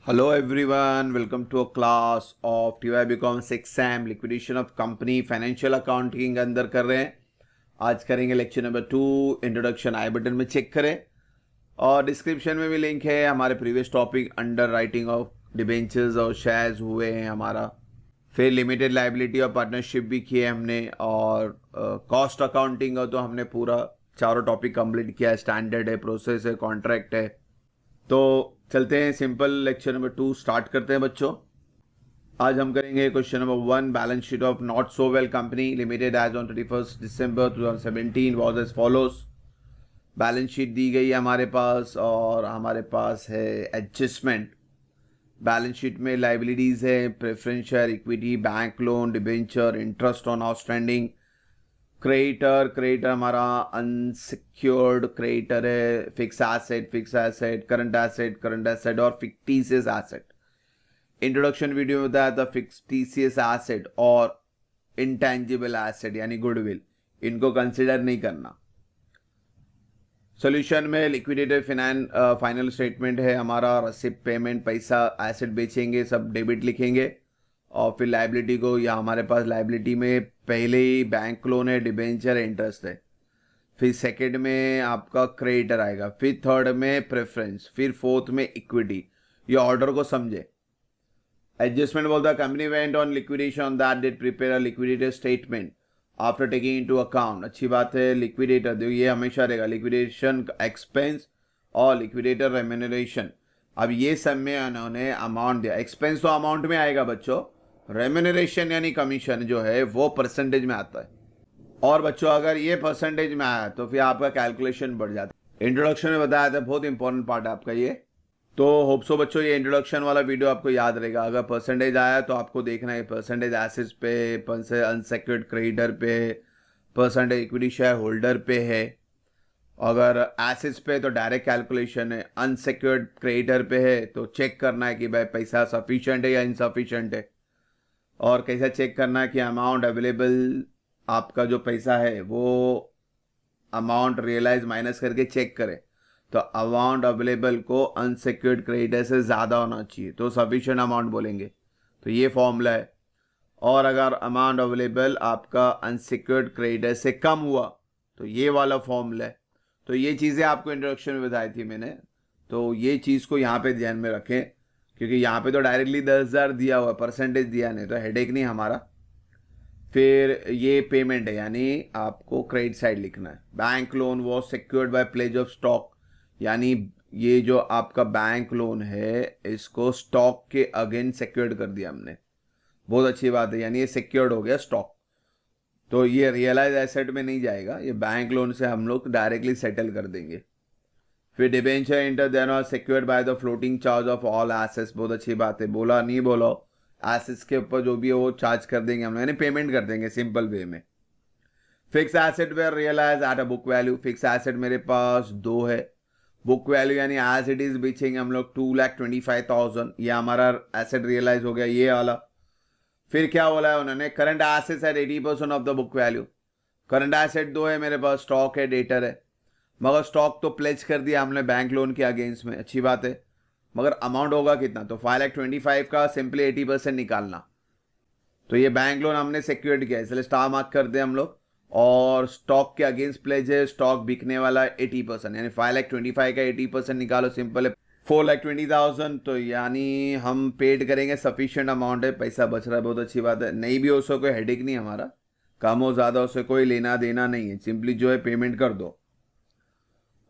Hello everyone, welcome to a class of TY BCom 6 SAM liquidation of company financial accounting अंदर कर रहे हैं। आज करेंगे लेक्चर नंबर 2 इंट्रोडक्शन। आई बटन में चेक करें और डिस्क्रिप्शन में भी लिंक है। हमारे previous topic under writing of debentures और शेयर्स हुए हैं हमारा, फिर लिमिटेड लाइबिलिटी और पार्टनरशिप भी किए हमने, और कॉस्ट अकाउंटिंग तो हमने पूरा चारों टॉपिक कंप्लीट किया है। स्टैंडर्ड है, प्रोसेस है, कॉन्ट्रैक्ट है। तो चलते हैं सिंपल लेक्चर नंबर 2 स्टार्ट करते हैं बच्चों। आज हम करेंगे question number 1। Balance sheet of not so well company limited as on 31 December 2017 was as follows. Balance sheet दी गई है हमारे पास और हमारे पास है एडजस्टमेंट। बैलेंस शीट में लाइबिलिटीज है, preference share, equity, bank loan, debenture, interest on outstanding, creditor हमारा अनसिक्योर्ड क्रेडिटर है, फिक्स एसेट, करंट एसेट और फिक्टिशियस एसेट। इंट्रोडक्शन वीडियो में बताया था फिक्टिशियस एसेट और इंटेंजिबल एसेट यानी गुडविल, इनको कंसिडर नहीं करना। सॉल्यूशन में लिक्विडेटेड फाइनल स्टेटमेंट है हमारा, रसीद, पेमेंट, पैसा, एसेट बेचेंगे सब डेबिट लिखेंगे। और फिर लाइबिलिटी को, या हमारे पास लाइबिलिटी में पहले ही बैंक लोन है, डिबेंचर, इंटरेस्ट है, फिर सेकंड में आपका क्रेडिटर आएगा, फिर थर्ड में प्रेफरेंस, फिर फोर्थ में इक्विटी। ये ऑर्डर को समझे। एडजस्टमेंट बोलता है company went on liquidation on that date prepare a liquidated statement after taking into account. अच्छी बात है। लिक्विडेटर देखो ये हमेशा रहेगा, लिक्विडेशन एक्सपेंस और लिक्विडेटर रेम्यूनरेशन। अब ये सब में उन्होंने अमाउंट दिया। एक्सपेंस तो अमाउंट में आएगा बच्चों, रेम्यूनरेशन यानी कमीशन जो है वो परसेंटेज में आता है। और बच्चों अगर ये परसेंटेज में आया तो फिर आपका कैलकुलेशन बढ़ जाता है। इंट्रोडक्शन में बताया था, बहुत इंपॉर्टेंट पार्ट है आपका ये। तो होप सो बच्चों ये इंट्रोडक्शन वाला वीडियो आपको याद रहेगा। अगर परसेंटेज आया तो आपको देखना है परसेंटेज एसेट्स पे, अनसेक्योर्ड क्रेडिटर पे, परसेंटेज इक्विटी शेयर होल्डर पे है। अगर एसेट्स पे तो डायरेक्ट कैलकुलेशन है, अनसेक्योर्ड क्रेडिटर पे है तो चेक करना है कि भाई पैसा सफिशिएंट है या इनसफिशिएंट है। और कैसा चेक करना है कि अमाउंट अवेलेबल, आपका जो पैसा है वो अमाउंट रियलाइज माइनस करके चेक करें तो अमाउंट अवेलेबल को अनसिक्योर्ड क्रेडिटर से ज़्यादा होना चाहिए तो सफिशिएंट अमाउंट बोलेंगे। तो ये फॉर्मूला है। और अगर अमाउंट अवेलेबल आपका अनसिक्योर्ड क्रेडिटर से कम हुआ तो ये वाला फॉर्मूला है। तो ये चीज़ें आपको इंट्रोडक्शन में बताई थी मैंने, तो ये चीज़ को यहाँ पे ध्यान में रखें, क्योंकि यहाँ पे तो डायरेक्टली 10,000 दिया हुआ, परसेंटेज दिया नहीं, तो हेडेक नहीं हमारा। फिर ये पेमेंट है यानी आपको क्रेडिट साइड लिखना है। Bank loan was secured by pledge of stock, यानी ये जो आपका बैंक लोन है इसको स्टॉक के अगेंस्ट सिक्योर्ड कर दिया हमने। बहुत अच्छी बात है, यानी ये सिक्योर्ड हो गया स्टॉक। तो ये रियलाइज एसेट में नहीं जाएगा, ये बैंक लोन से हम लोग डायरेक्टली सेटल कर देंगे। फिर debenture inter then are secured by the floating charge of all assets. बहुत अच्छी बात है, बोला नहीं बोलो, एसेट्स के ऊपर जो भी है वो चार्ज कर देंगे हम, यानी पेमेंट कर देंगे सिंपल वे में। Fix asset were realise at a book value. Fix asset मेरे पास 2 है। बुक वैल्यू यानी एज इट इज बेचेंगे हम लोग 2,25,000, ये हमारा एसेट रियलाइज हो गया ये वाला। फिर क्या बोला है उन्होंने, current assets at 80% of the book value. Current asset 2 है मेरे पास, स्टॉक है, डेटर है। मगर स्टॉक तो प्लेज कर दिया हमने बैंक लोन के अगेंस्ट में, अच्छी बात है। मगर अमाउंट होगा कितना, तो 5,25,000 का सिंपली 80% निकालना। तो ये बैंक लोन हमने सिक्योर्ड किया, इसलिए स्टार मार्क कर दे हम लोग। और स्टॉक के अगेंस्ट प्लेज है, स्टॉक बिकने वाला 80%, यानी 5,25,000 का 80% निकालो, सिंपल है 4,20,000। तो यानी हम पेड करेंगे, सफिशिएंट अमाउंट है, पैसा बच रहा है, बहुत अच्छी बात है। नहीं भी हो सो कोई हेडेक नहीं हमारा, कम हो ज़्यादा उससे कोई लेना देना नहीं है, सिंपली जो है पेमेंट कर दो।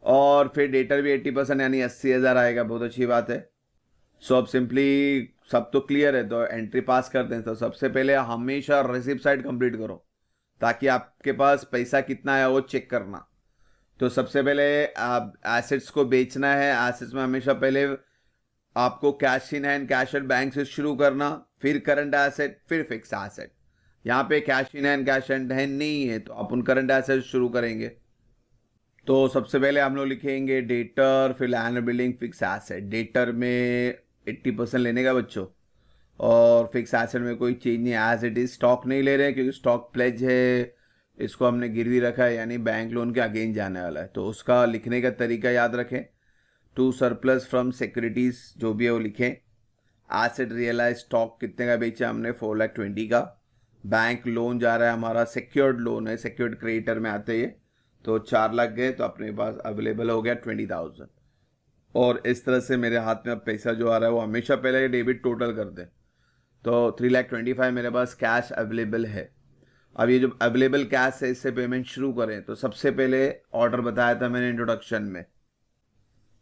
और फिर डेटर भी 80% यानी 80,000 आएगा, बहुत अच्छी बात है। सो अब सिंपली सब तो क्लियर है, तो एंट्री पास कर दें। तो सबसे पहले हमेशा रिसिप्ट साइड कंप्लीट करो ताकि आपके पास पैसा कितना है वो चेक करना। तो सबसे पहले आप एसेट्स को बेचना है। एसेट्स में हमेशा पहले आपको cash in hand, cash at bank से शुरू करना, फिर करंट एसेट, फिर फिक्स एसेट। यहाँ पे cash in hand, cash at hand नहीं है तो अपन करंट एसेट शुरू करेंगे। तो सबसे पहले हम लोग लिखेंगे डेटर, फिर land building, fix asset. Debtor में 80% लेने का बच्चों, और फिक्स एसेट में कोई चेंज नहीं, एज इट इज। स्टॉक नहीं ले रहे हैं क्योंकि स्टॉक प्लेज है, इसको हमने गिरवी रखा है, यानी बैंक लोन के अगेंस्ट जाने वाला है। तो उसका लिखने का तरीका याद रखें, टू सरप्लस फ्रॉम सिक्योरिटीज जो भी है वो लिखें। एसेट रियलाइज स्टॉक कितने का बेचा हमने 4,20,000 का। बैंक लोन जा रहा है हमारा, सिक्योर्ड लोन है, सिक्योर्ड क्रेडिटर में आते ही, तो 4 लाख गए तो अपने पास अवेलेबल हो गया 20,000। और इस तरह से मेरे हाथ में अब पैसा जो आ रहा है वो हमेशा पहले डेबिट टोटल कर दे, तो 3,25,000 मेरे पास कैश अवेलेबल है। अब ये जो अवेलेबल कैश है इससे पेमेंट शुरू करें, तो सबसे पहले ऑर्डर बताया था मैंने इंट्रोडक्शन में,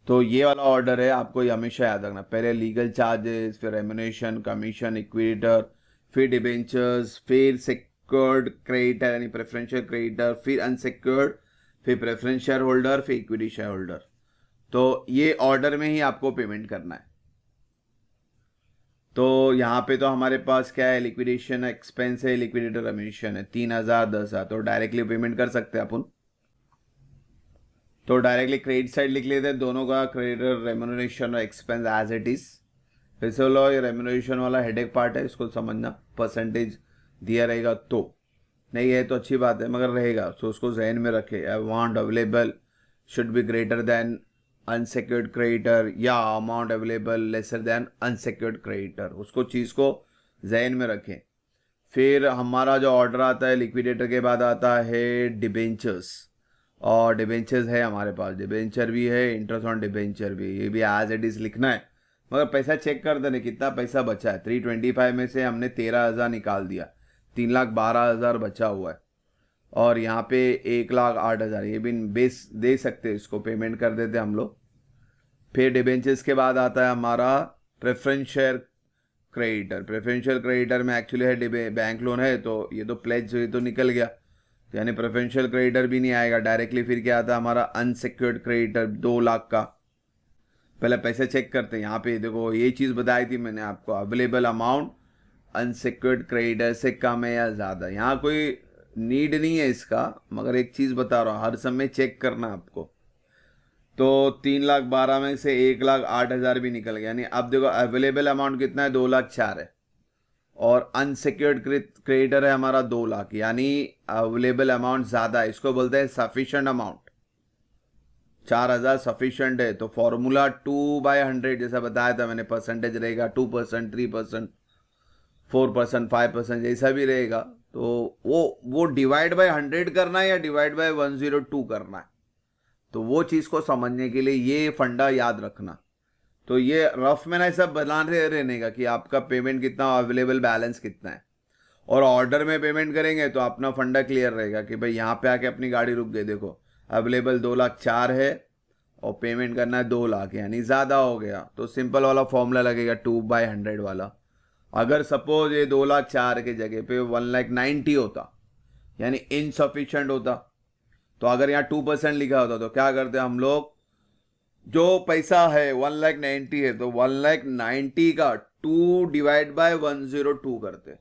तो ये वाला ऑर्डर है, आपको ये हमेशा याद रखना। पहले लीगल चार्जेस, फिर रेम्युनरेशन, कमीशन, इक्विटर, फिर डिबेंचर्स, फिर सिक्योर्ड क्रेडिटर यानी प्रेफरेंशियल क्रेडिटर, फिर अनसिक्योर्ड, फिर प्रेफरेंस शेयर होल्डर, फिर इक्विटी शेयर होल्डर। तो ये ऑर्डर में ही आपको पेमेंट करना है। तो यहाँ पे तो हमारे पास क्या है, लिक्विडेशन एक्सपेंस है, लिक्विडेटर रेम्युनरेशन है 3,000, 10,000, तो डायरेक्टली पेमेंट कर सकते हैं अपन। तो डायरेक्टली क्रेडिट साइड लिख लेते हैं दोनों का, क्रेडिटर रेम्युनरेशन और एक्सपेंस एज इट इज। फिर से बोलो, ये रेम्युनरेशन वाला हेडेक पार्ट है, इसको समझना, परसेंटेज दिया रहेगा तो नहीं है तो अच्छी बात है, मगर रहेगा तो उसको जहन में रखे। Amount available should be greater than unsecured creditor या amount available lesser than unsecured creditor, उसको चीज़ को जहन में रखें। फिर हमारा जो ऑर्डर आता है लिक्विडेटर के बाद आता है डिबेंचर्स, और डिबेंचर्स है हमारे पास, डिबेंचर भी है, इंटरेस्ट ऑन डिबेंचर भी, ये भी एज इट इज लिखना है। मगर पैसा चेक कर देने कितना पैसा बचा है। 325 में से हमने 13,000 निकाल दिया, 3,12,000 बचा हुआ है। और यहाँ पे 1,08,000 ये भी बेस दे सकते हैं, इसको पेमेंट कर देते हम लोग। फिर डिबेंचर्स के बाद आता है हमारा preference share creditor. Preferential creditor में एक्चुअली है बैंक लोन है, तो ये तो प्लेज तो निकल गया, यानी प्रेफरेंशियल क्रेडिटर भी नहीं आएगा डायरेक्टली। फिर क्या आता है हमारा अनसिक्योर्ड क्रेडिटर 2 लाख का। पहले पैसे चेक करते हैं, यहाँ पे देखो ये चीज़ बताई थी मैंने आपको, अवेलेबल अमाउंट अनसिक्योर्ड क्रेडिटर से कम है या ज़्यादा। यहाँ कोई नीड नहीं है इसका, मगर एक चीज़ बता रहा हूँ, हर समय चेक करना आपको। तो 3,12,000 में से 1,08,000 भी निकल गया, यानी अब देखो अवेलेबल अमाउंट कितना है, 2,04,000 है, और अनसिक्योर्ड क्रेडिटर है हमारा 2 लाख, यानी अवेलेबल अमाउंट ज़्यादा है, इसको बोलते हैं सफिशिएंट अमाउंट। 4,000 सफिशिएंट है, तो फॉर्मूला 2/100 जैसा बताया था मैंने, परसेंटेज रहेगा 2%, 3%, 4%, 5% जैसा भी रहेगा। तो वो डिवाइड बाय 100 करना है या डिवाइड बाय 102 करना है, तो वो चीज़ को समझने के लिए ये फंडा याद रखना। तो ये रफ में ना सब बनाने रहने का कि आपका पेमेंट कितना, अवेलेबल बैलेंस कितना है, और ऑर्डर में पेमेंट करेंगे तो अपना फंडा क्लियर रहेगा कि भाई यहाँ पे आके अपनी गाड़ी रुक गई, देखो अवेलेबल 2,04,000 है और पेमेंट करना है 2 लाख, यानी ज़्यादा हो गया। तो सिंपल वाला फॉर्मूला लगेगा 2/100 वाला। अगर सपोज ये 2,04,000 के जगह पे 1,90,000 होता, यानी इनसफिशिएंट होता, तो अगर यहाँ 2% लिखा होता तो क्या करते हम लोग, जो पैसा है 1,90,000 है तो 1,90,000 का 2/102 करते।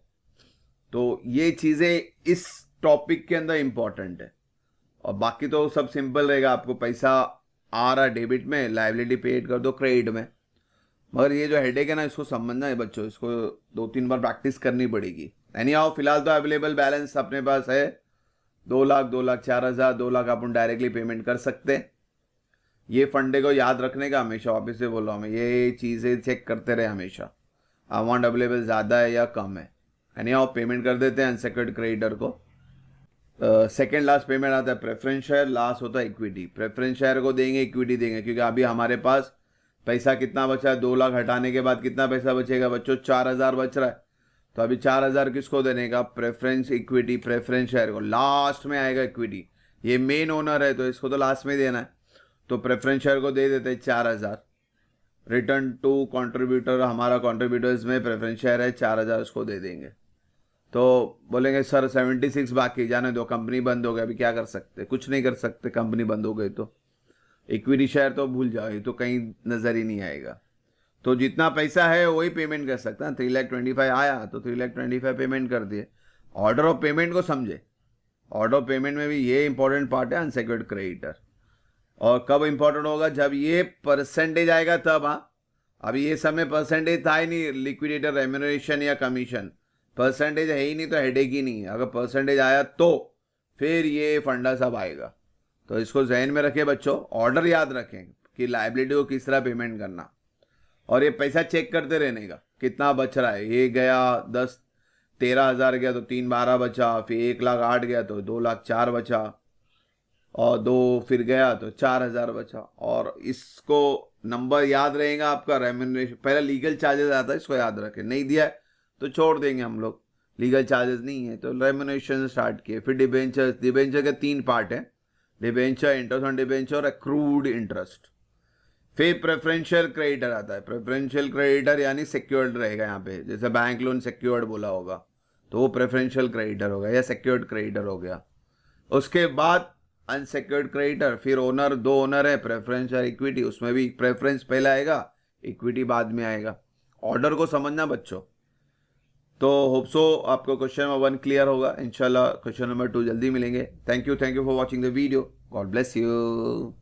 तो ये चीज़ें इस टॉपिक के अंदर इंपॉर्टेंट है, और बाकी तो सब सिंपल रहेगा। आपको पैसा आ रहा डेबिट में, लाइबिलिटी पेड कर दो क्रेडिट में। मगर ये जो हेडेक है ना, इसको समझना है बच्चों, इसको 2-3 बार प्रैक्टिस करनी पड़ेगी। यानी आओ फिलहाल तो अवेलेबल बैलेंस अपने पास है 2 लाख, 2,04,000, 2 लाख अपन डायरेक्टली पेमेंट कर सकते हैं। ये फंडे को याद रखने का, हमेशा वापस से बोल रहा हूँ मैं, ये चीज़ें चेक करते रहे हमेशा, अमाउंट अवेलेबल ज़्यादा है या कम है। यानी आप पेमेंट कर देते हैं अनसिक्योर्ड क्रेडिटर को। सेकेंड लास्ट पेमेंट आता है प्रेफरेंस शेयर, लास्ट होता है इक्विटी। प्रेफरेंस शेयर को देंगे, इक्विटी देंगे, क्योंकि अभी हमारे पास पैसा कितना बचा है, 2 लाख हटाने के बाद कितना पैसा बचेगा बच्चों, 4,000 बच रहा है। तो अभी 4,000 किसको देने का, प्रेफरेंस इक्विटी, प्रेफरेंस शेयर को। लास्ट में आएगा इक्विटी, ये मेन ओनर है तो इसको तो लास्ट में देना है, तो प्रेफरेंस शेयर को दे देते हैं 4,000। रिटर्न टू कंट्रीब्यूटर, हमारा कंट्रीब्यूटर्स में प्रेफरेंस शेयर है 4,000, उसको दे देंगे। तो बोलेंगे सर 76 बाकी, जाने दो, कंपनी बंद हो गई, अभी क्या कर सकते, कुछ नहीं कर सकते, कंपनी बंद हो गई तो। इक्विटी शेयर तो भूल जाओ, ये तो कहीं नज़र ही नहीं आएगा। तो जितना पैसा है वही पेमेंट कर सकता है। 3,25,000 आया तो 3,25,000 पेमेंट कर दिए। ऑर्डर ऑफ पेमेंट को समझे, ऑर्डर ऑफ पेमेंट में भी ये इंपॉर्टेंट पार्ट है अनसिक्योर्ड क्रेडिटर। और कब इंपॉर्टेंट होगा, जब ये परसेंटेज आएगा तब। हाँ, अभी ये सब में परसेंटेज था ही नहीं, लिक्विडेटर रेम्युनरेशन या कमीशन, परसेंटेज है ही नहीं, तो हेडेक ही नहीं है। अगर परसेंटेज आया तो फिर ये फंडा सब आएगा। तो इसको जहन में रखें बच्चों, ऑर्डर याद रखें कि लाइबिलिटी को किस तरह पेमेंट करना। और ये पैसा चेक करते रहने का कितना बच रहा है। ये गया 13,000 गया तो 3,12 बचा, फिर 1,08,000 गया तो 2,04,000 बचा, और 2 फिर गया तो 4,000 बचा। और इसको नंबर याद रहेगा आपका रेम्यूनरेशन, पहले लीगल चार्जेस आता है, इसको याद रखें। नहीं दिया है तो छोड़ देंगे हम लोग, लीगल चार्जेस नहीं है तो रेम्यूनरेशन स्टार्ट किए। फिर डिबेंचर, डिबेंचर के 3 पार्ट है, डिबेंचर, इंटरेस्ट ऑन डिबेंचर और एक्रूड इंटरेस्ट। फिर प्रेफरेंशियल क्रेडिटर आता है। प्रेफरेंशियल क्रेडिटर यानी सिक्योर्ड रहेगा, यहाँ पे जैसे बैंक लोन सिक्योर्ड बोला होगा तो वो प्रेफरेंशियल क्रेडिटर होगा या सिक्योर्ड क्रेडिटर हो गया। उसके बाद अनसिक्योर्ड क्रेडिटर, फिर ओनर, 2 ओनर है, प्रेफरेंस और इक्विटी, उसमें भी प्रेफरेंस पहले आएगा, इक्विटी बाद में आएगा। ऑर्डर को समझना बच्चों। तो होप सो आपको क्वेश्चन नंबर 1 क्लियर होगा। इंशाल्लाह क्वेश्चन नंबर 2 जल्दी मिलेंगे। Thank you for watching the video. God bless you.